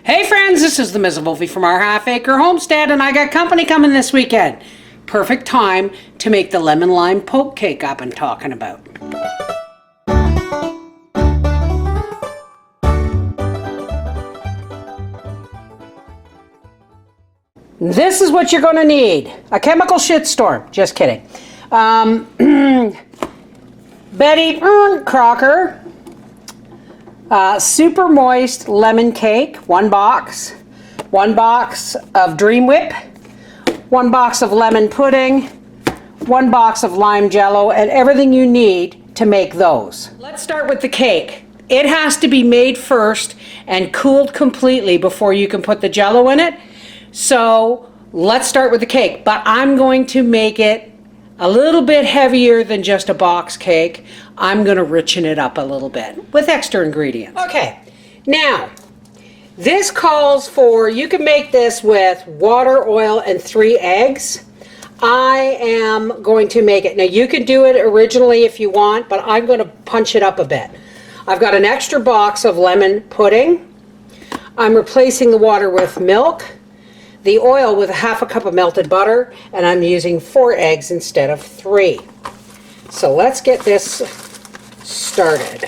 Hey friends, this is the Ms. Wolfie from our half-acre homestead, and I got company coming this weekend. Perfect time to make the lemon lime poke cake I've been talking about. This is what you're going to need. A chemical shitstorm. Just kidding. Betty Crocker. Super moist lemon cake, 1 box. 1 box of Dream Whip. 1 box of lemon pudding. 1 box of lime jello, and everything you need to make those. Let's start with the cake. It has to be made first and cooled completely before you can put the jello in it. So let's start with the cake, but I'm going to make it a little bit heavier than just a box cake. I'm going to richen it up a little bit with extra ingredients. Okay, now this calls for, you can make this with water, oil, and 3 eggs. I am going to make it. Now you can do it originally if you want, but I'm going to punch it up a bit. I've got an extra box of lemon pudding. I'm replacing the water with milk, the oil with 1/2 cup of melted butter, and I'm using 4 eggs instead of 3. So let's get this started.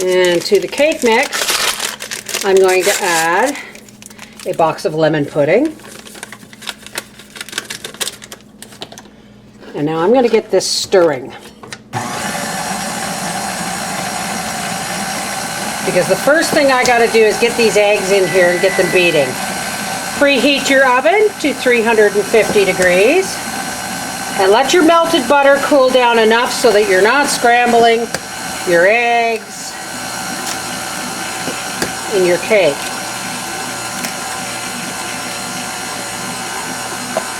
And to the cake mix, I'm going to add a box of lemon pudding. And now I'm going to get this stirring, because the first thing I got to do is get these eggs in here and get them beating. Preheat your oven to 350 degrees and let your melted butter cool down enough so that you're not scrambling your eggs in your cake.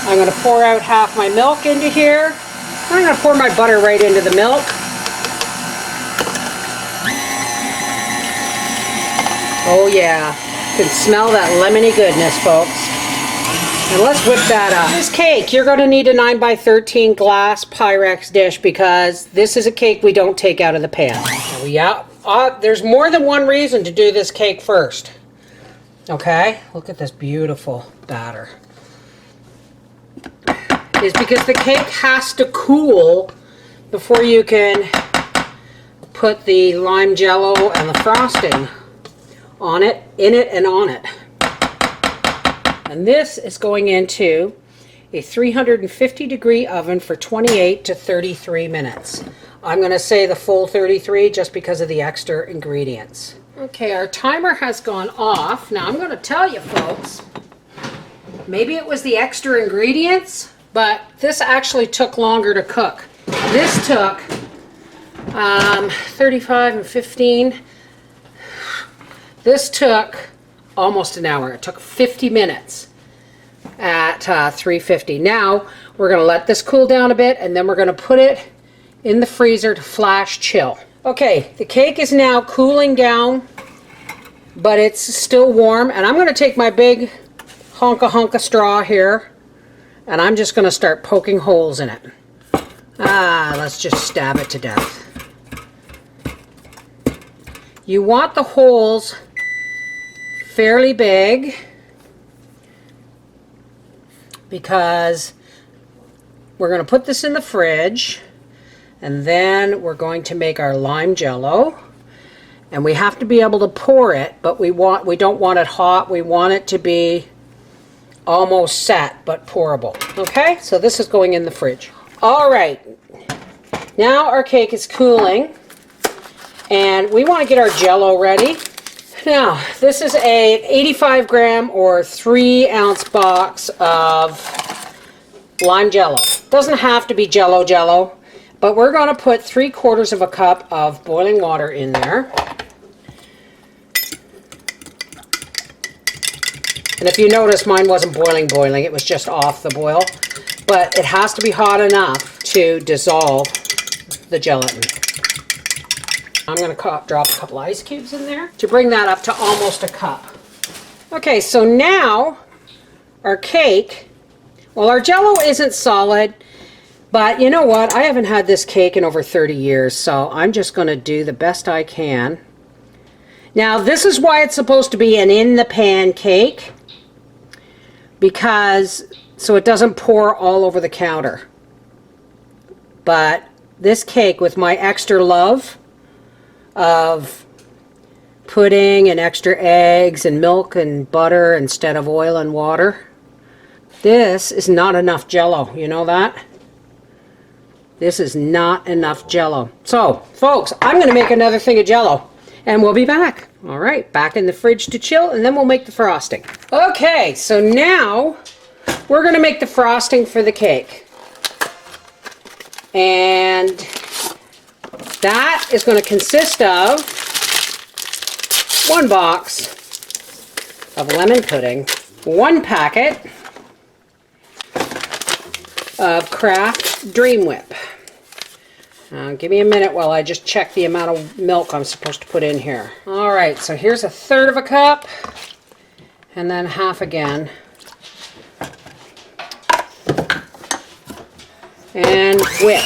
I'm going to pour out half my milk into here. I'm going to pour my butter right into the milk. Oh yeah. You can smell that lemony goodness, folks. And let's whip that up. This cake, you're going to need a 9x13 glass Pyrex dish, because this is a cake we don't take out of the pan. There's more than one reason to do this cake first. Okay, look at this beautiful batter. Is because the cake has to cool before you can put the lime jello and the frosting on it, in it, and on it. And this is going into a 350 degree oven for 28 to 33 minutes. I'm going to say the full 33 just because of the extra ingredients. Okay, our timer has gone off. Now I'm going to tell you folks, maybe it was the extra ingredients, but this actually took longer to cook. This took 35 and 15. This took almost an hour. It took 50 minutes at 350. Now we're going to let this cool down a bit, and then we're going to put it in the freezer to flash chill. Okay, the cake is now cooling down, but it's still warm, and I'm going to take my big honka straw here, and I'm just going to start poking holes in it. Let's just stab it to death. You want the holes fairly big, because we're going to put this in the fridge, and then we're going to make our lime jello, and we have to be able to pour it, but we don't want it hot. We want it to be almost set but pourable. Okay, so this is going in the fridge. All right, now our cake is cooling, and we want to get our jello ready. Now, this is a 85 gram or 3 ounce box of lime jello. Doesn't have to be jello, but we're going to put 3/4 of a cup of boiling water in there. And if you notice, mine wasn't boiling, it was just off the boil. But it has to be hot enough to dissolve the gelatin. I'm going to drop a couple ice cubes in there to bring that up to almost a cup. Okay, so now our cake, well, our jello isn't solid, but you know what? I haven't had this cake in over 30 years, so I'm just going to do the best I can Now, this is why it's supposed to be an in-the-pan cake, because so it doesn't pour all over the counter. But this cake, with my extra love of pudding and extra eggs and milk and butter instead of oil and water, this is not enough Jello. You know that? This is not enough Jello. So, folks, I'm going to make another thing of Jello, and we'll be back. All right, back in the fridge to chill, and then we'll make the frosting. Okay, so now we're going to make the frosting for the cake. And that is going to consist of 1 box of lemon pudding, 1 packet of Kraft Dream Whip. Give me a minute while I just check the amount of milk I'm supposed to put in here. All right, so here's 1/3 of a cup, and then half again. And whip.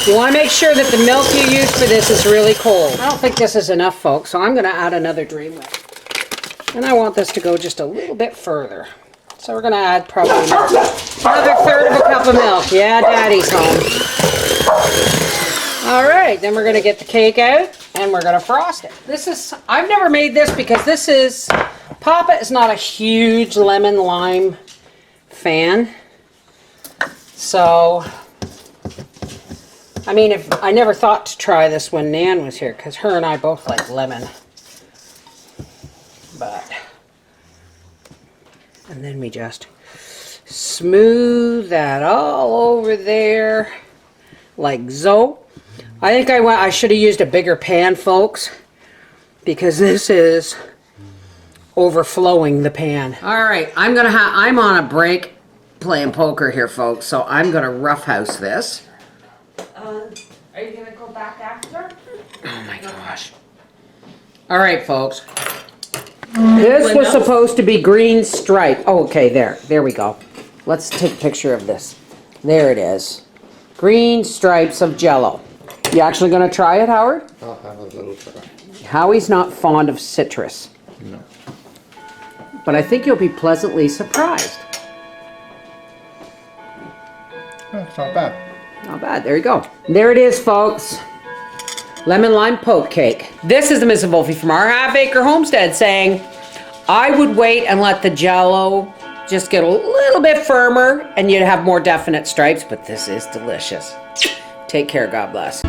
You want to make sure that the milk you use for this is really cold. I don't think this is enough, folks, so I'm going to add another Dream Whip. And I want this to go just a little bit further. So we're going to add probably another 1/3 of a cup of milk. Yeah, Daddy's home. All right, then we're going to get the cake out and we're going to frost it. I've never made this because Papa is not a huge lemon lime fan. So, I mean, I never thought to try this when Nan was here because her and I both like lemon. And then we just smooth that all over there like so. I think I should have used a bigger pan, folks, because this is overflowing the pan. All right, I'm on a break playing poker here, folks, so I'm gonna roughhouse this. Are you gonna go back after? Oh my gosh. All right, folks. This was supposed to be green stripe. Oh, okay, there we go. Let's take a picture of this. There it is. Green stripes of Jello. You actually gonna try it, Howard? I'll have a little try. Howie's not fond of citrus. No. But I think you'll be pleasantly surprised. That's not bad. Not bad. There you go. There it is, folks. Lemon lime poke cake. This is the Miss Wolfie from our half-acre homestead saying, I would wait and let the Jello just get a little bit firmer and you'd have more definite stripes, but this is delicious. Take care. God bless.